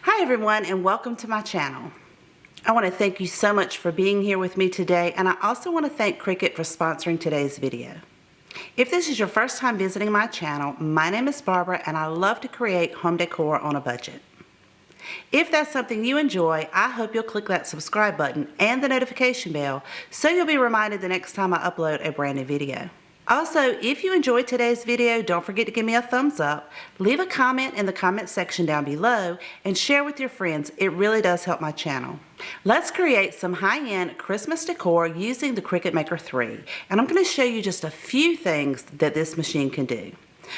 Hi everyone, and welcome to my channel. I want to thank you so much for being here with me today, and I also want to thank Cricut for sponsoring today's video. If this is your first time visiting my channel, my name is Barbara and I love to create home decor on a budget. If that's something you enjoy, I hope you'll click that subscribe button and the notification bell so you'll be reminded the next time I upload a brand new video. Also, if you enjoyed today's video, don't forget to give me a thumbs up, leave a comment in the comment section down below, and share with your friends. It really does help my channel. Let's create some high-end Christmas decor using the Cricut Maker 3, and I'm going to show you just a few things that this machine can do.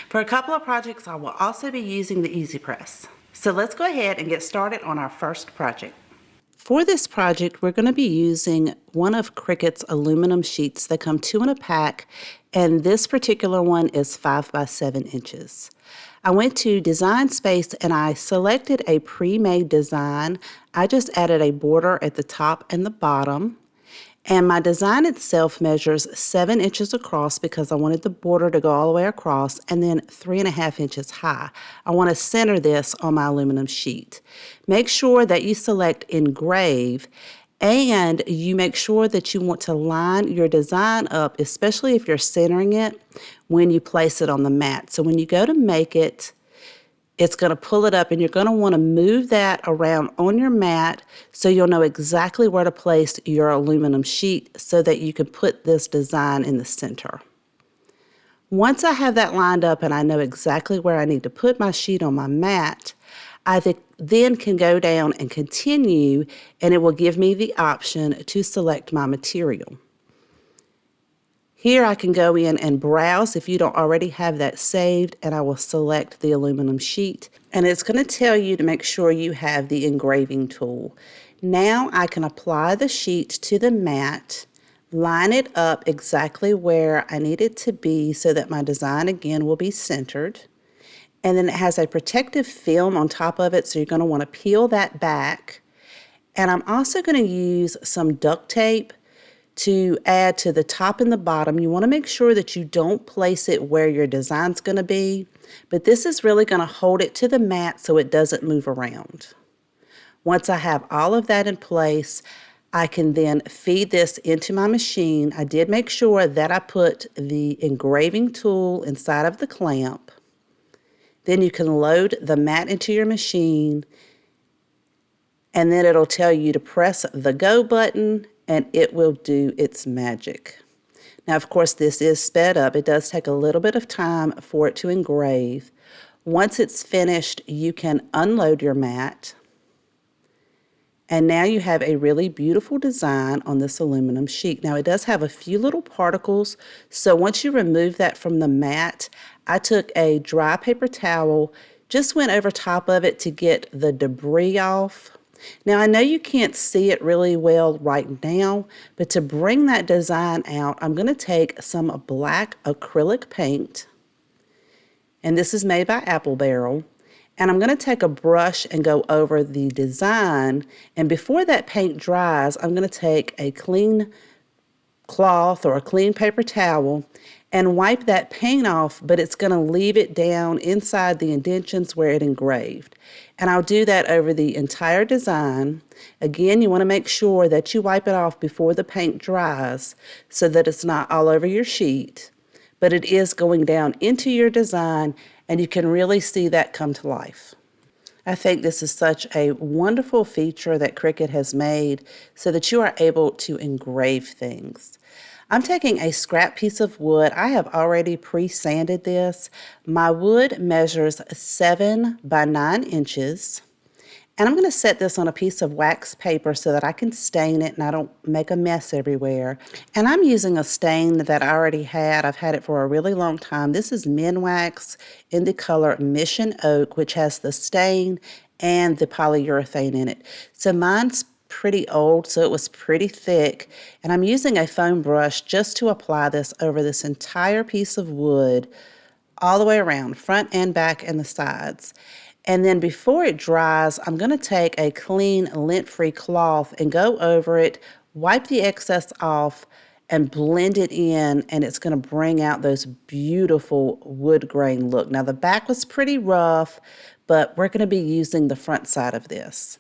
For a couple of projects, I will also be using the Easy Press. So let's go ahead and get started on our first project. For this project, we're going to be using one of Cricut's aluminum sheets. They come 2 in a pack, and this particular one is 5 by 7 inches. I went to Design Space and I selected a pre-made design. I just added a border at the top and the bottom. And my design itself measures 7 inches across because I wanted the border to go all the way across, and then 3.5 inches high. I want to center this on my aluminum sheet. Make sure that you select Engrave, and you make sure that you want to line your design up, especially if you're centering it, when you place it on the mat. So when you go to make it, it's going to pull it up, and you're going to want to move that around on your mat so you'll know exactly where to place your aluminum sheet so that you can put this design in the center. Once I have that lined up and I know exactly where I need to put my sheet on my mat, I then can go down and continue, and it will give me the option to select my material. Here I can go in and browse if you don't already have that saved, and I will select the aluminum sheet, and it's going to tell you to make sure you have the engraving tool. Now I can apply the sheet to the mat, line it up exactly where I need it to be so that my design again will be centered. And then it has a protective film on top of it, so you're going to want to peel that back. And I'm also going to use some duct tape to add to the top and the bottom. You want to make sure that you don't place it where your design's going to be, but this is really going to hold it to the mat so it doesn't move around. Once I have all of that in place, I can then feed this into my machine. I did make sure that I put the engraving tool inside of the clamp. Then you can load the mat into your machine, and then it'll tell you to press the go button and it will do its magic. Now, of course, this is sped up. It does take a little bit of time for it to engrave. Once it's finished, you can unload your mat. And now you have a really beautiful design on this aluminum sheet. Now, it does have a few little particles, so once you remove that from the mat, I took a dry paper towel, just went over top of it to get the debris off. Now, I know you can't see it really well right now, but to bring that design out, I'm going to take some black acrylic paint, and this is made by Apple Barrel, and I'm going to take a brush and go over the design, and before that paint dries, I'm going to take a clean cloth or a clean paper towel and wipe that paint off, but it's going to leave it down inside the indentions where it engraved. And I'll do that over the entire design. Again, you want to make sure that you wipe it off before the paint dries so that it's not all over your sheet, but it is going down into your design, and you can really see that come to life. I think this is such a wonderful feature that Cricut has made so that you are able to engrave things. I'm taking a scrap piece of wood. I have already pre-sanded this. My wood measures 7 by 9 inches. And I'm going to set this on a piece of wax paper so that I can stain it and I don't make a mess everywhere. And I'm using a stain that I already had. I've had it for a really long time. This is Minwax in the color Mission Oak, which has the stain and the polyurethane in it. So mine's pretty old, so it was pretty thick, and I'm using a foam brush just to apply this over this entire piece of wood all the way around, front and back and the sides. And then before it dries, I'm going to take a clean lint-free cloth and go over it, wipe the excess off, and blend it in, and it's going to bring out those beautiful wood grain look. Now the back was pretty rough, but we're going to be using the front side of this.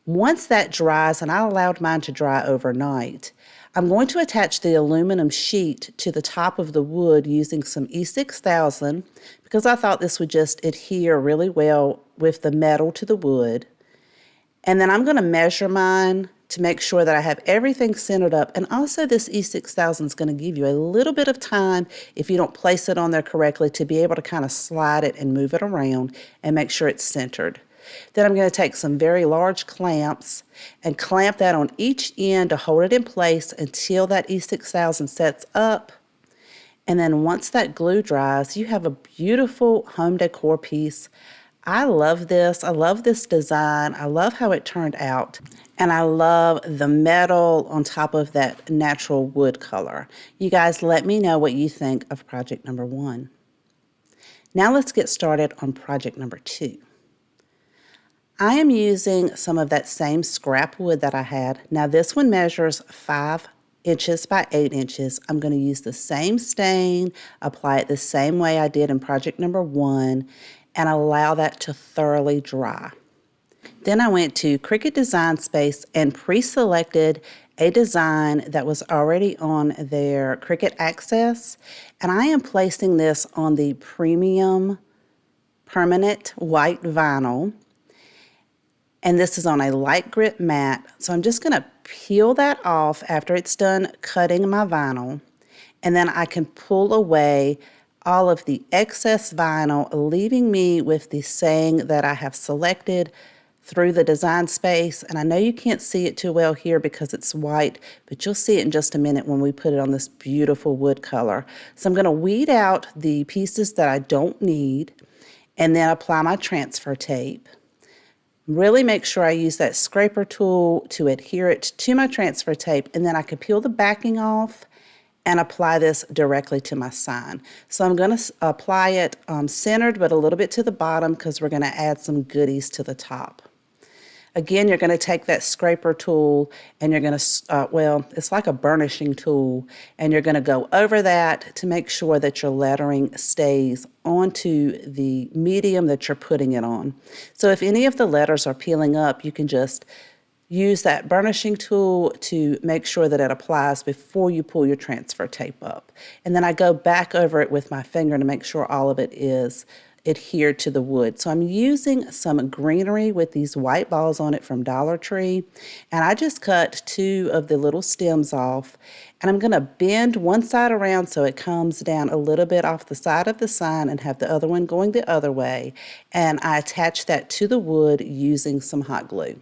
Once that dries, and I allowed mine to dry overnight, I'm going to attach the aluminum sheet to the top of the wood using some E6000 because I thought this would just adhere really well with the metal to the wood. And then I'm going to measure mine to make sure that I have everything centered up. And also this E6000 is going to give you a little bit of time, if you don't place it on there correctly, to be able to kind of slide it and move it around and make sure it's centered. Then I'm going to take some very large clamps and clamp that on each end to hold it in place until that E6000 sets up. And then once that glue dries, you have a beautiful home decor piece. I love this. I love this design. I love how it turned out. And I love the metal on top of that natural wood color. You guys let me know what you think of project number 1. Now let's get started on project number 2. I am using some of that same scrap wood that I had. Now this one measures 5 inches by 8 inches. I'm going to use the same stain, apply it the same way I did in project number 1, and allow that to thoroughly dry. Then I went to Cricut Design Space and pre-selected a design that was already on their Cricut Access, and I am placing this on the premium permanent white vinyl. And this is on a light grit mat. So I'm just going to peel that off after it's done cutting my vinyl. And then I can pull away all of the excess vinyl, leaving me with the saying that I have selected through the design space. And I know you can't see it too well here because it's white, but you'll see it in just a minute when we put it on this beautiful wood color. So I'm going to weed out the pieces that I don't need and then apply my transfer tape. Really make sure I use that scraper tool to adhere it to my transfer tape, and then I can peel the backing off and apply this directly to my sign. So I'm going to apply it centered but a little bit to the bottom because we're going to add some goodies to the top. Again, you're going to take that scraper tool and you're going to, well, it's like a burnishing tool, and you're going to go over that to make sure that your lettering stays onto the medium that you're putting it on. So if any of the letters are peeling up, you can just use that burnishing tool to make sure that it applies before you pull your transfer tape up. And then I go back over it with my finger to make sure all of it is adhered to the wood. So I'm using some greenery with these white balls on it from Dollar Tree, and I just cut 2 of the little stems off, and I'm going to bend one side around so it comes down a little bit off the side of the sign and have the other one going the other way, and I attach that to the wood using some hot glue.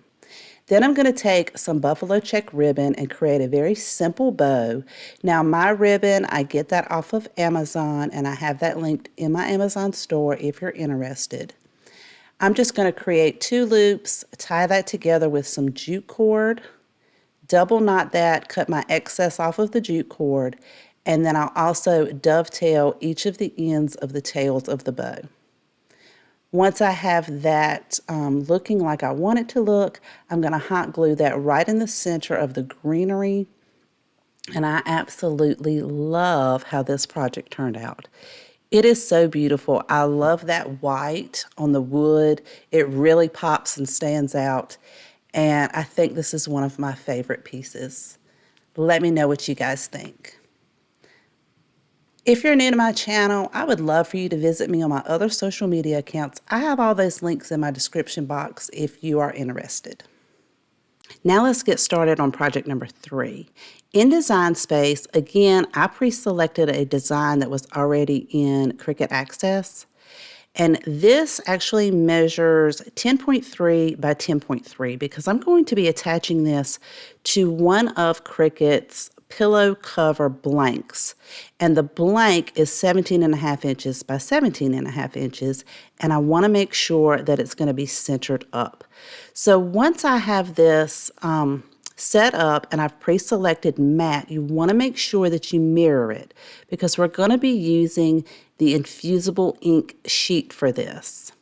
Then I'm going to take some buffalo check ribbon and create a very simple bow. Now my ribbon, I get that off of Amazon, and I have that linked in my Amazon store if you're interested. I'm just going to create 2 loops, tie that together with some jute cord, double knot that, cut my excess off of the jute cord, and then I'll also dovetail each of the ends of the tails of the bow. Once I have that looking like I want it to look, I'm going to hot glue that right in the center of the greenery. And I absolutely love how this project turned out. It is so beautiful. I love that white on the wood. It really pops and stands out. And I think this is one of my favorite pieces. Let me know what you guys think. If you're new to my channel, I would love for you to visit me on my other social media accounts. I have all those links in my description box if you are interested. Now let's get started on project number 3. In Design Space, again, I pre-selected a design that was already in Cricut Access. And this actually measures 10.3 by 10.3 because I'm going to be attaching this to one of Cricut's pillow cover blanks, and the blank is 17.5 inches by 17.5 inches, and I want to make sure that it's going to be centered up. So once I have this set up and I've pre-selected matte, you want to make sure that you mirror it because we're going to be using the infusible ink sheet for this.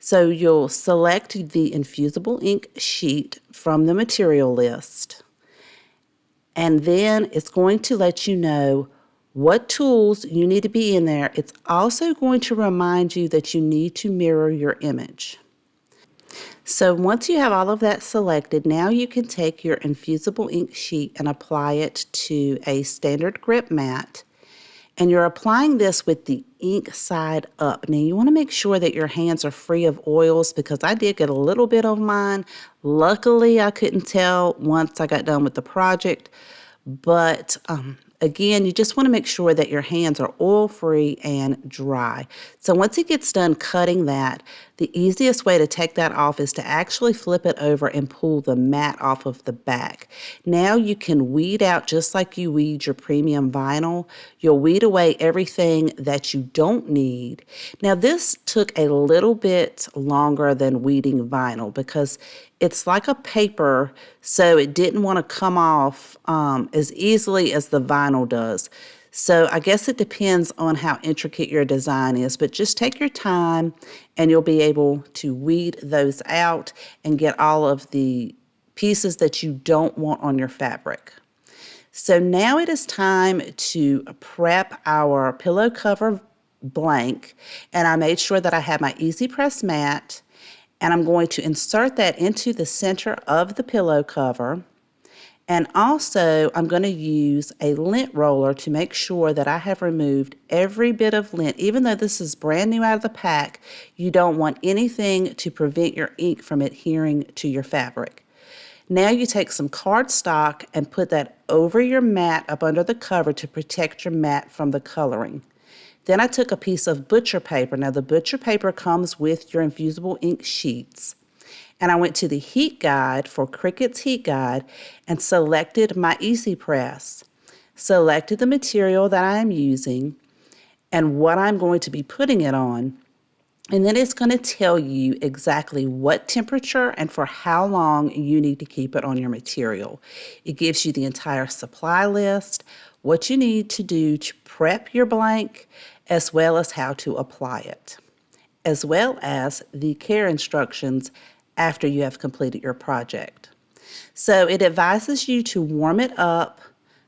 So you'll select the infusible ink sheet from the material list, and then it's going to let you know what tools you need to be in there. It's also going to remind you that you need to mirror your image. So once you have all of that selected, now you can take your infusible ink sheet and apply it to a standard grip mat. And you're applying this with the ink side up. Now you want to make sure that your hands are free of oils, because I did get a little bit of mine. Luckily, I couldn't tell once I got done with the project. But again, you just want to make sure that your hands are oil-free and dry. So once it gets done cutting that, the easiest way to take that off is to actually flip it over and pull the mat off of the back. Now you can weed out, just like you weed your premium vinyl. You'll weed away everything that you don't need. Now this took a little bit longer than weeding vinyl, because it's like a paper, so it didn't want to come off as easily as the vinyl does. So I guess it depends on how intricate your design is, but just take your time and you'll be able to weed those out and get all of the pieces that you don't want on your fabric. So now it is time to prep our pillow cover blank, and I made sure that I had my Easy Press mat, and I'm going to insert that into the center of the pillow cover. And also, I'm going to use a lint roller to make sure that I have removed every bit of lint. Even though this is brand new out of the pack, you don't want anything to prevent your ink from adhering to your fabric. Now you take some cardstock and put that over your mat up under the cover to protect your mat from the coloring. Then I took a piece of butcher paper. Now the butcher paper comes with your infusible ink sheets. And I went to the heat guide for Cricut's heat guide and selected my Easy Press, selected the material that I am using and what I'm going to be putting it on. And then it's going to tell you exactly what temperature and for how long you need to keep it on your material. It gives you the entire supply list, what you need to do to prep your blank, as well as how to apply it, as well as the care instructions after you have completed your project. So it advises you to warm it up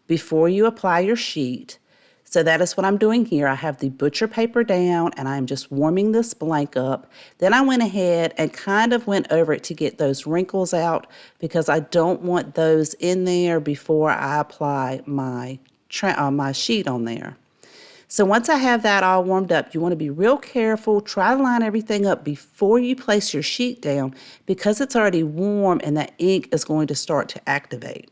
before you apply your sheet. So that is what I'm doing here. I have the butcher paper down and I'm just warming this blank up. Then I went ahead and kind of went over it to get those wrinkles out, because I don't want those in there before I apply my sheet on there. So once I have that all warmed up, you want to be real careful. Try to line everything up before you place your sheet down, because it's already warm and that ink is going to start to activate.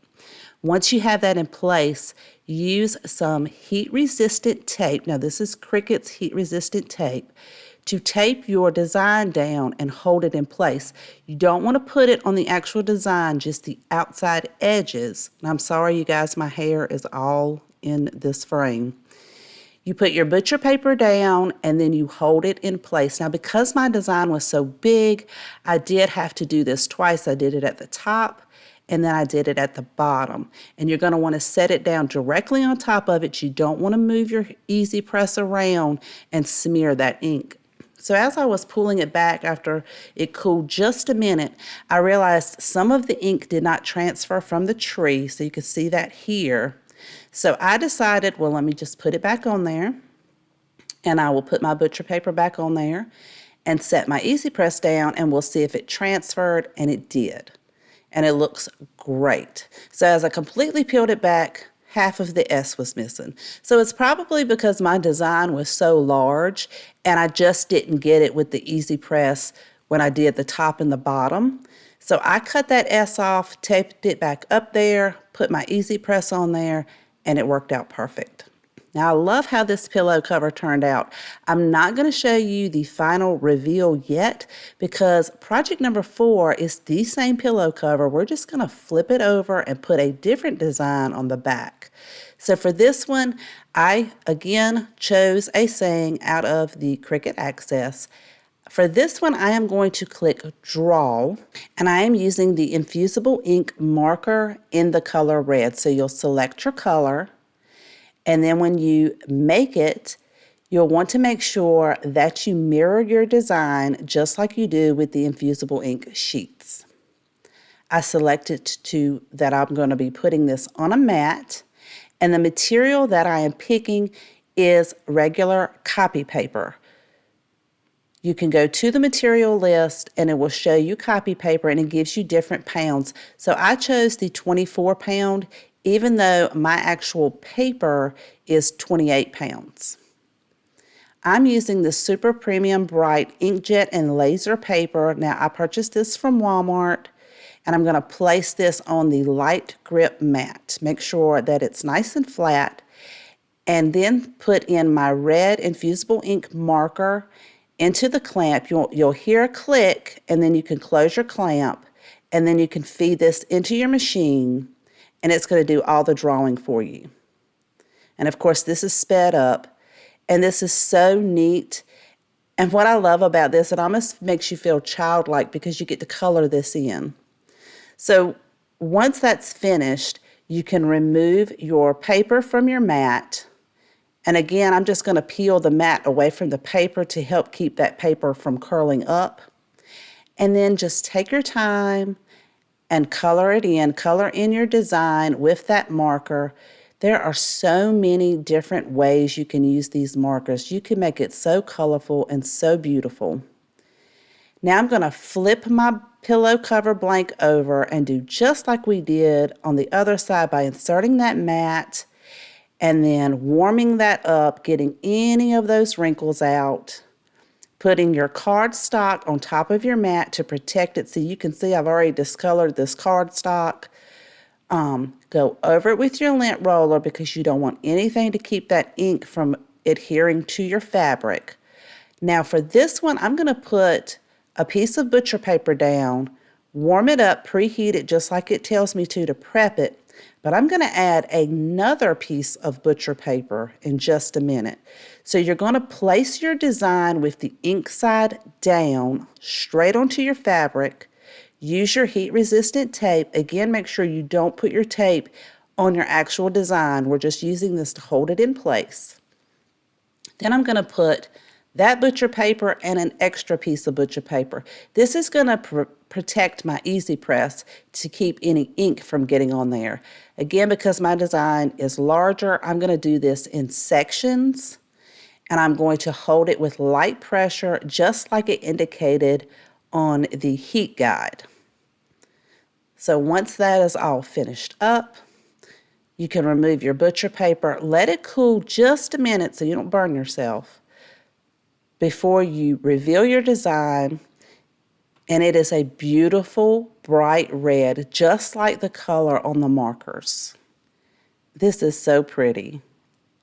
Once you have that in place, use some heat-resistant tape. Now this is Cricut's heat-resistant tape, to tape your design down and hold it in place. You don't want to put it on the actual design, just the outside edges. And I'm sorry, you guys, my hair is all in this frame. You put your butcher paper down and then you hold it in place. Now, because my design was so big, I did have to do this twice. I did it at the top and then I did it at the bottom. And you're going to want to set it down directly on top of it. You don't want to move your Easy Press around and smear that ink. So as I was pulling it back after it cooled just a minute, I realized some of the ink did not transfer from the tree. So you can see that here. So I decided, well, let me just put it back on there, and I will put my butcher paper back on there and set my Easy Press down, and we'll see if it transferred, and it did. And it looks great. So as I completely peeled it back, half of the S was missing. So it's probably because my design was so large and I just didn't get it with the Easy Press when I did the top and the bottom. So I cut that S off, taped it back up there, put my Easy Press on there, and it worked out perfect. Now, I love how this pillow cover turned out. I'm not going to show you the final reveal yet, because project number 4 is the same pillow cover. We're just going to flip it over and put a different design on the back. So for this one, I again chose a saying out of the Cricut Access. For this one, I am going to click Draw, and I am using the infusible ink marker in the color red. So you'll select your color, and then when you make it, you'll want to make sure that you mirror your design just like you do with the infusible ink sheets. I selected that I'm going to be putting this on a mat, And the material that I am picking is regular copy paper. You can go to the material list and it will show you copy paper and it gives you different pounds. So I chose the 24 pound, even though my actual paper is 28 pounds. I'm using the Super Premium Bright Inkjet and Laser paper. Now I purchased this from Walmart and I'm going to place this on the light grip mat. Make sure that it's nice and flat, and then put in my red infusible ink marker into the clamp. You'll hear a click, and then you can close your clamp, and then you can feed this into your machine, and it's going to do all the drawing for you. And of course, this is sped up, and this is so neat. And what I love about this, it almost makes you feel childlike because you get to color this in. So once that's finished, you can remove your paper from your mat. And again, I'm just going to peel the mat away from the paper to help keep that paper from curling up. And then just take your time and color it in. Color in your design with that marker. There are so many different ways you can use these markers. You can make it so colorful and so beautiful. Now I'm going to flip my pillow cover blank over and do just like we did on the other side by inserting that mat and then warming that up, getting any of those wrinkles out, putting your cardstock on top of your mat to protect it. So you can see I've already discolored this cardstock. Go over it with your lint roller because you don't want anything to keep that ink from adhering to your fabric. Now for this one, I'm going to put a piece of butcher paper down, warm it up, preheat it just like it tells me to prep it. But I'm going to add another piece of butcher paper in just a minute. So you're going to place your design with the ink side down straight onto your fabric. Use your heat-resistant tape. Again, make sure you don't put your tape on your actual design. We're just using this to hold it in place. Then I'm going to put that butcher paper and an extra piece of butcher paper. This is going to protect my easy press to keep any ink from getting on there. Again, because my design is larger, I'm going to do this in sections, and I'm going to hold it with light pressure just like it indicated on the heat guide. So once that is all finished up, you can remove your butcher paper, let it cool just a minute so you don't burn yourself before you reveal your design. And it is a beautiful bright red, just like the color on the markers. This is so pretty.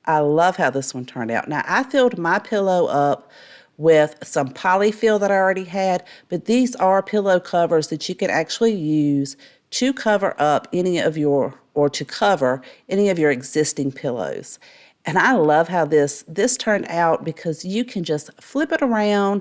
I love how this one turned out. Now I filled my pillow up with some polyfill that I already had, but these are pillow covers that you can actually use to cover up any of your, or to cover any of your existing pillows. And I love how this turned out because you can just flip it around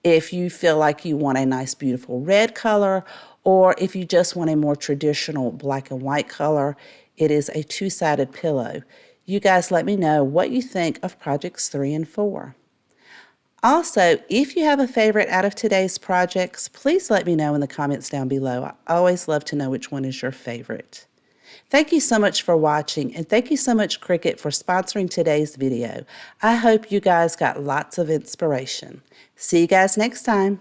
if you feel like you want a nice beautiful red color, or if you just want a more traditional black and white color. It is a two-sided pillow. You guys let me know what you think of projects 3 and 4. Also, if you have a favorite out of today's projects, please let me know in the comments down below. I always love to know which one is your favorite. Thank you so much for watching, and thank you so much, Cricut, for sponsoring today's video. I hope you guys got lots of inspiration. See you guys next time.